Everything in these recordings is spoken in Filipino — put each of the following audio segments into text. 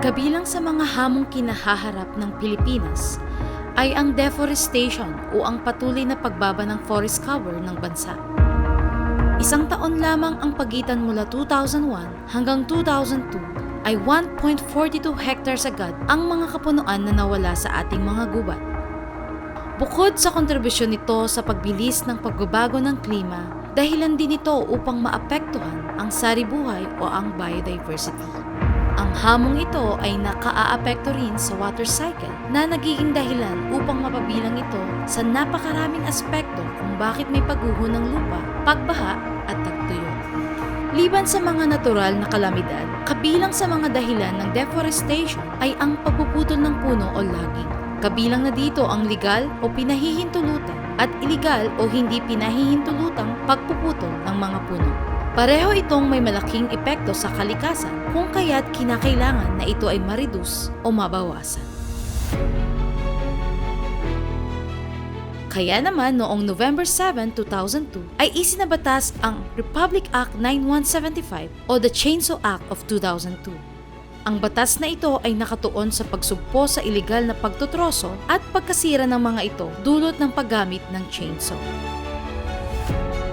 Kabilang sa mga hamong kinahaharap ng Pilipinas ay ang deforestation o ang patuloy na pagbaba ng forest cover ng bansa. Isang taon lamang ang pagitan mula 2001 hanggang 2002 ay 1.42 hectares agad ang mga kapunuan na nawala sa ating mga gubat. Bukod sa kontribusyon nito sa pagbilis ng pagbabago ng klima, dahilan din ito upang maapektuhan ang saribuhay o ang biodiversity. Ang hamong ito ay nakaaapekto rin sa water cycle na nagiging dahilan upang mapabilang ito sa napakaraming aspekto kung bakit may pagguho ng lupa, pagbaha at tagtuyot. Liban sa mga natural na kalamidad, kabilang sa mga dahilan ng deforestation ay ang pagpuputol ng puno o logging. Kabilang na dito ang legal o pinahihintulutan at iligal o hindi pinahihintulutang pagpuputol ng mga puno. Pareho itong may malaking epekto sa kalikasan kung kaya't kinakailangan na ito ay ma-reduce o mabawasan. Kaya naman noong November 7, 2002 ay isinabatas ang Republic Act 9175 o the Chainsaw Act of 2002. Ang batas na ito ay nakatuon sa pagsugpo sa ilegal na pagtutroso at pagkasira ng mga ito dulot ng paggamit ng chainsaw.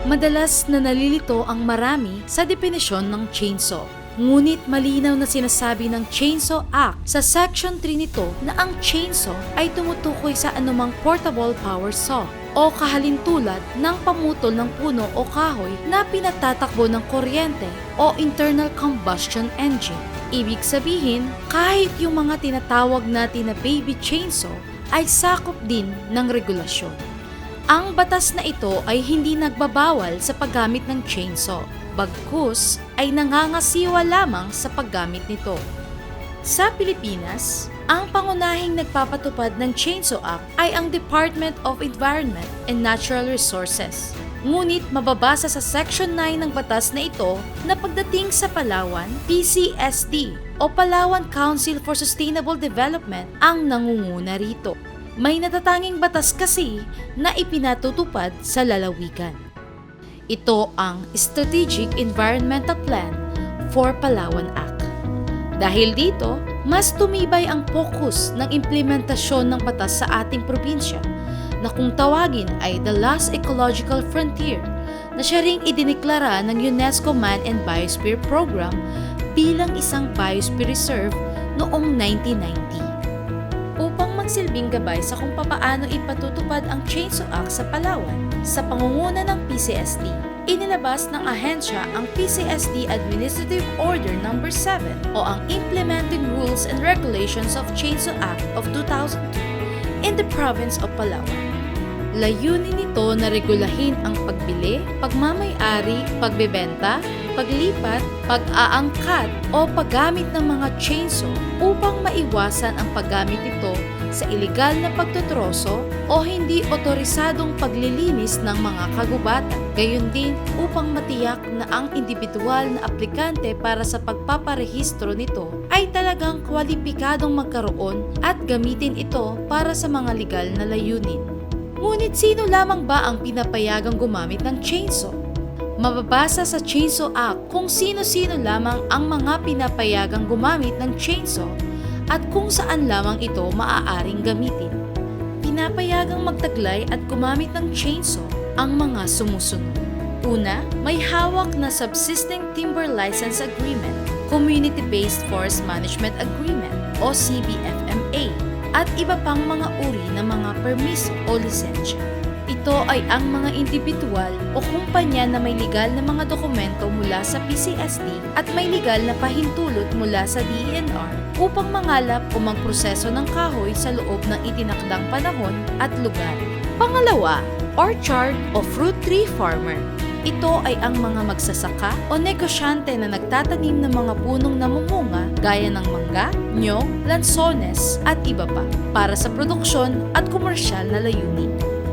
Madalas na nalilito ang marami sa definisyon ng chainsaw. Ngunit malinaw na sinasabi ng Chainsaw Act sa Section 3 nito na ang chainsaw ay tumutukoy sa anumang portable power saw o kahalintulad ng pamutol ng puno o kahoy na pinatatakbo ng kuryente o internal combustion engine. Ibig sabihin, kahit yung mga tinatawag natin na baby chainsaw ay sakop din ng regulasyon. Ang batas na ito ay hindi nagbabawal sa paggamit ng chainsaw, bagkus ay nangangasiwa lamang sa paggamit nito. Sa Pilipinas, ang pangunahing nagpapatupad ng Chainsaw Act ay ang Department of Environment and Natural Resources. Ngunit mababasa sa Section 9 ng batas na ito na pagdating sa Palawan, PCSD o Palawan Council for Sustainable Development ang nangunguna rito. May natatanging batas kasi na ipinatutupad sa lalawigan. Ito ang Strategic Environmental Plan for Palawan Act. Dahil dito, mas tumibay ang focus ng implementasyon ng batas sa ating probinsya na kung tawagin ay the last ecological frontier na siya ring idineklara ng UNESCO Man and Biosphere Program bilang isang biosphere reserve noong 1990. Upang magsilbing gabay sa kung papaano ipatutupad ang Chainsaw Act sa Palawan, sa pangunguna ng PCSD, inilabas ng ahensya ang PCSD Administrative Order No. 7 o ang Implementing Rules and Regulations of Chainsaw Act of 2002 in the province of Palawan. Layunin nito na regulahin ang pagbili, pagmamay-ari, pagbebenta, paglipat, pag-aangkat o paggamit ng mga chainsaw upang maiwasan ang paggamit nito sa ilegal na pagtutroso o hindi otorisadong paglilinis ng mga kagubatan. Gayon din upang matiyak na ang individual na aplikante para sa pagpaparehistro nito ay talagang kwalipikadong magkaroon at gamitin ito para sa mga legal na layunin. Ngunit sino lamang ba ang pinapayagang gumamit ng chainsaw? Mababasa sa Chainsaw Act kung sino-sino lamang ang mga pinapayagang gumamit ng chainsaw at kung saan lamang ito maaaring gamitin. Pinapayagang magtaglay at gumamit ng chainsaw ang mga sumusunod. Una, may hawak na Subsisting Timber License Agreement, Community-Based Forest Management Agreement o CBFMA at iba pang mga uri ng mga permiso o lisensya. Ito ay ang mga individual o kumpanya na may legal na mga dokumento mula sa PCSD at may legal na pahintulot mula sa DENR upang mangalap o magproseso ng kahoy sa loob ng itinakdang panahon at lugar. Pangalawa, orchard o fruit tree farmer. Ito ay ang mga magsasaka o negosyante na nagtatanim ng mga punong namumunga gaya ng mangga, nyog, lansones at iba pa para sa produksyon at komersyal na layunin.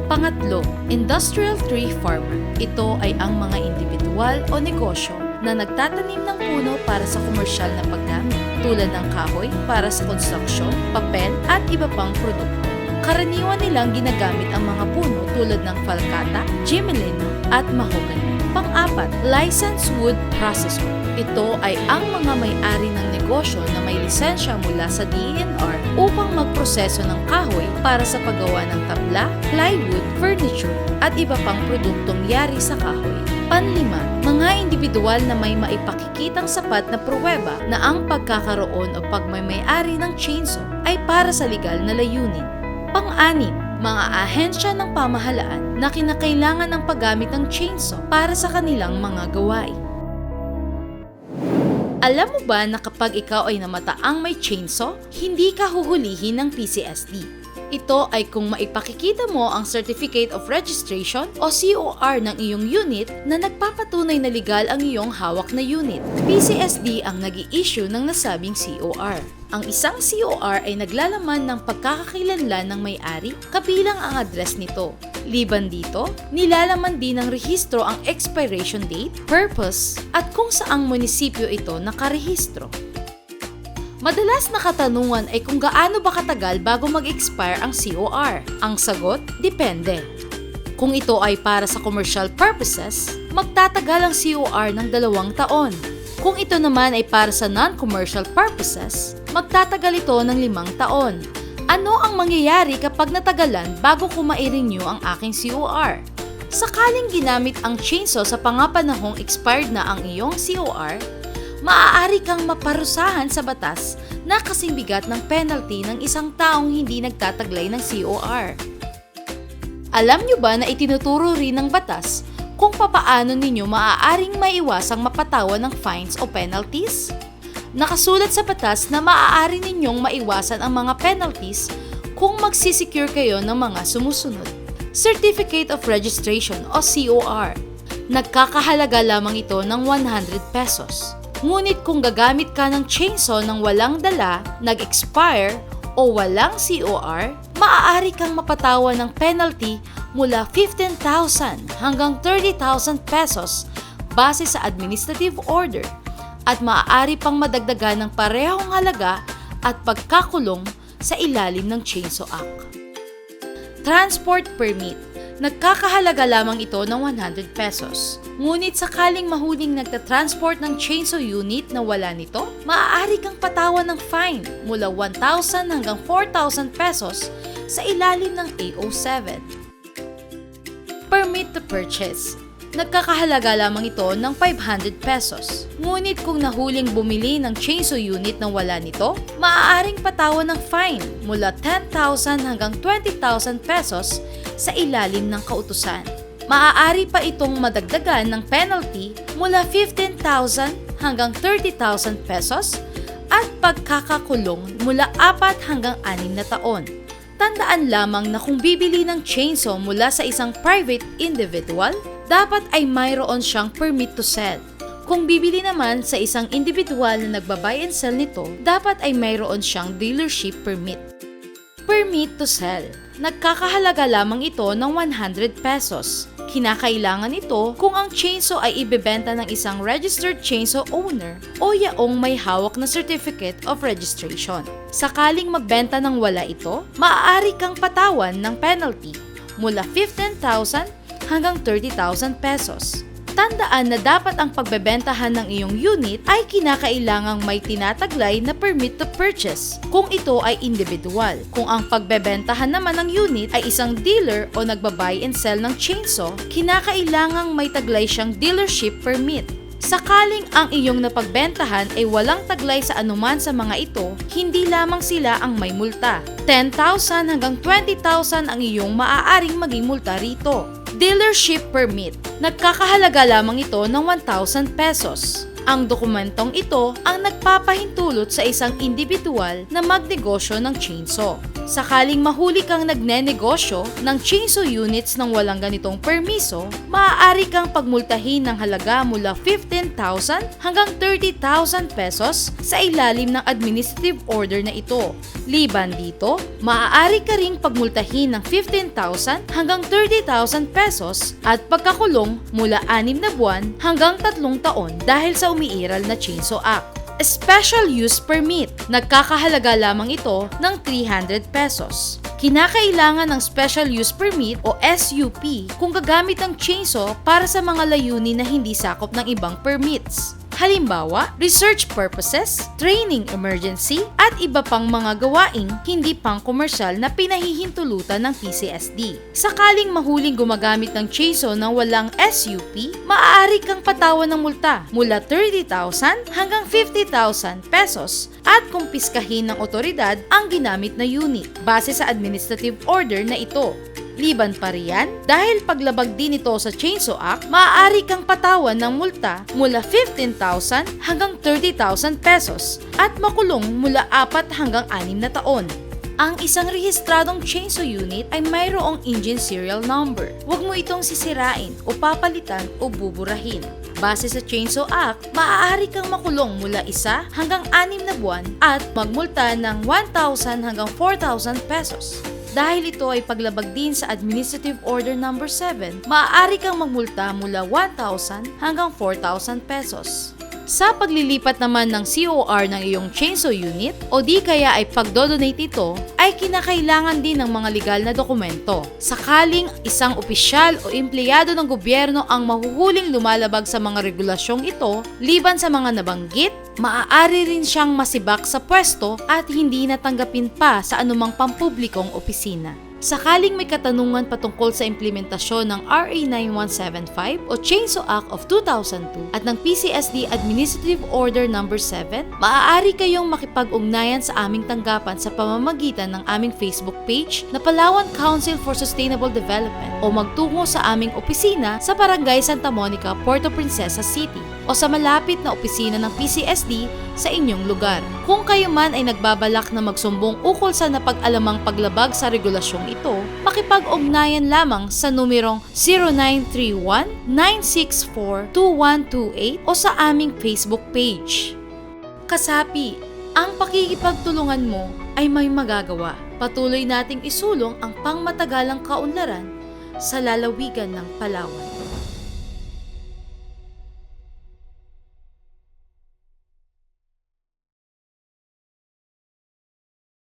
Pangatlo, industrial tree farmer. Ito ay ang mga individual o negosyo na nagtatanim ng puno para sa komersyal na paggamit tulad ng kahoy para sa konstruksyon, papel at iba pang produkto. Karaniwan nilang ginagamit ang mga puno tulad ng falcata, gibelina at mahogany. Pang-apat, licensed wood processor. Ito ay ang mga may-ari ng negosyo negosyo na may lisensya mula sa DENR upang magproseso ng kahoy para sa paggawa ng tabla, plywood, furniture, at iba pang produktong yari sa kahoy. Panlima, mga individual na may maipakikitang sapat na pruweba na ang pagkakaroon o pagmamay-ari ng chainsaw ay para sa legal na layunin. Pang-anim, mga ahensya ng pamahalaan na kinakailangan ng paggamit ng chainsaw para sa kanilang mga gawain. Alam mo ba na kapag ikaw ay namataang may chainsaw, hindi ka huhulihin ng PCSD? Ito ay kung maipakikita mo ang Certificate of Registration o COR ng iyong unit na nagpapatunay na legal ang iyong hawak na unit. PCSD ang nag-i-issue ng nasabing COR. Ang isang COR ay naglalaman ng pagkakakilanlan ng may-ari kabilang ang address nito. Liban dito, nilalaman din ng rehistro ang expiration date, purpose, at kung saang munisipyo ito nakarehistro. Madalas na katanungan ay kung gaano ba katagal bago mag-expire ang COR. Ang sagot, depende. Kung ito ay para sa commercial purposes, magtatagal ang COR ng 2 taon. Kung ito naman ay para sa non-commercial purposes, magtatagal ito ng 5 taon. Ano ang mangyayari kapag natagalan bago ko ma-renew ang aking COR? Sakaling ginamit ang chainsaw sa pangapanahong expired na ang iyong COR, maaari kang maparusahan sa batas na kasing bigat ng penalty ng isang taong hindi nagtataglay ng COR. Alam niyo ba na itinuturo rin ng batas kung papaano ninyo maaaring maiwasang mapatawan ng fines o penalties? Nakasulat sa batas na maaari ninyong maiwasan ang mga penalties kung magsisecure kayo ng mga sumusunod. Certificate of Registration o COR. Nagkakahalaga lamang ito ng 100 pesos. Ngunit kung gagamit ka ng chainsaw ng walang dala, nag-expire, o walang COR, maaari kang mapatawan ng penalty mula 15,000 hanggang 30,000 pesos base sa administrative order at maaari pang madagdagan ng parehong halaga at pagkakulong sa ilalim ng Chainsaw Act. Transport Permit. Nagkakahalaga lamang ito ng 100 pesos. Ngunit sakaling mahuling nagtatransport ng chainsaw unit na wala nito, maaari kang patawan ng fine mula 1,000 hanggang 4,000 pesos sa ilalim ng AO7. Permit to purchase. Nagkakahalaga lamang ito ng 500 pesos. Ngunit kung nahuling bumili ng chainsaw unit na wala nito, maaaring patawan ng fine mula 10,000 hanggang 20,000 pesos sa ilalim ng kautusan. Maaari pa itong madagdagan ng penalty mula 15,000 hanggang 30,000 pesos at pagkakakulong mula 4 hanggang 6 na taon. Tandaan lamang na kung bibili ng chainsaw mula sa isang private individual, dapat ay mayroon siyang permit to sell. Kung bibili naman sa isang individual na nagba-buy and sell nito, dapat ay mayroon siyang dealership permit. Permit to sell. Nagkakahalaga lamang ito ng 100 pesos. Kinakailangan ito kung ang chainsaw ay ibebenta ng isang registered chainsaw owner o yaong may hawak na certificate of registration. Sakaling magbenta ng wala ito, maaari kang patawan ng penalty mula 15,000 hanggang 30,000 pesos. Tandaan na dapat ang pagbebentahan ng iyong unit ay kinakailangang may tinataglay na permit to purchase kung ito ay individual. Kung ang pagbebentahan naman ng unit ay isang dealer o nagba-buy and sell ng chainsaw, kinakailangang may taglay siyang dealership permit. Sakaling ang iyong napagbentahan ay walang taglay sa anuman sa mga ito, hindi lamang sila ang may multa. 10,000 hanggang 20,000 ang iyong maaaring maging multa rito. Dealership permit. Nagkakahalaga lamang ito ng 1,000 pesos. Ang dokumentong ito ang nagpapahintulot sa isang individual na magnegosyo ng chainsaw. Sakaling mahuli kang nagnenegosyo ng chainsaw units nang walang ganitong permiso, maaari kang pagmultahin ng halaga mula 15,000 hanggang 30,000 pesos sa ilalim ng administrative order na ito. Liban dito, maaari ka ring pagmultahin ng 15,000 hanggang 30,000 pesos at pagkakulong mula 6 na buwan hanggang 3 taon dahil sa umiiral na Chainsaw Act. Special Use Permit. Nagkakahalaga lamang ito ng 300 pesos. Kinakailangan ng Special Use Permit o SUP kung gagamit ang chainsaw para sa mga layunin na hindi sakop ng ibang permits. Halimbawa, research purposes, training emergency, at iba pang mga gawaing hindi pang komersyal na pinahihintulutan ng PCSD. Sakaling mahuling gumagamit ng chainsaw na walang SUP, maaari kang patawan ng multa mula 30,000 hanggang 50,000 pesos at kumpiskahin ng otoridad ang ginamit na unit base sa administrative order na ito. Liban pa riyan, dahil paglabag din ito sa Chainsaw Act, maaari kang patawan ng multa mula 15,000 hanggang 30,000 pesos at makulong mula 4 hanggang 6 na taon. Ang isang rehistradong chainsaw unit ay mayroong engine serial number. Huwag mo itong sisirain o papalitan o buburahin. Base sa Chainsaw Act, maaari kang makulong mula 1 hanggang 6 na buwan at magmulta ng 1,000 hanggang 4,000 pesos. Dahil ito ay paglabag din sa Administrative Order No. 7, maaari kang magmulta mula 1,000 hanggang 4,000 pesos. Sa paglilipat naman ng COR ng iyong chainsaw unit o di kaya ay pagdodonate ito, ay kinakailangan din ng mga legal na dokumento. Sakaling isang opisyal o empleyado ng gobyerno ang mahuhuling lumalabag sa mga regulasyong ito, liban sa mga nabanggit, maaari rin siyang masibak sa pwesto at hindi natanggapin pa sa anumang pampublikong opisina. Sakaling may katanungan patungkol sa implementasyon ng RA 9175 o Chainsaw Act of 2002 at ng PCSD Administrative Order No. 7, maaari kayong makipag-ugnayan sa aming tanggapan sa pamamagitan ng aming Facebook page na Palawan Council for Sustainable Development o magtungo sa aming opisina sa Barangay Santa Monica, Puerto Princesa City o sa malapit na opisina ng PCSD sa inyong lugar. Kung kayo man ay nagbabalak na magsumbong ukol sa napag-alamang paglabag sa regulasyong ito, makipag-ugnayan lamang sa numerong 0931-964-2128 o sa aming Facebook page. Kasapi, ang pakikipagtulungan mo ay may magagawa. Patuloy nating isulong ang pangmatagalang kaunlaran sa lalawigan ng Palawan.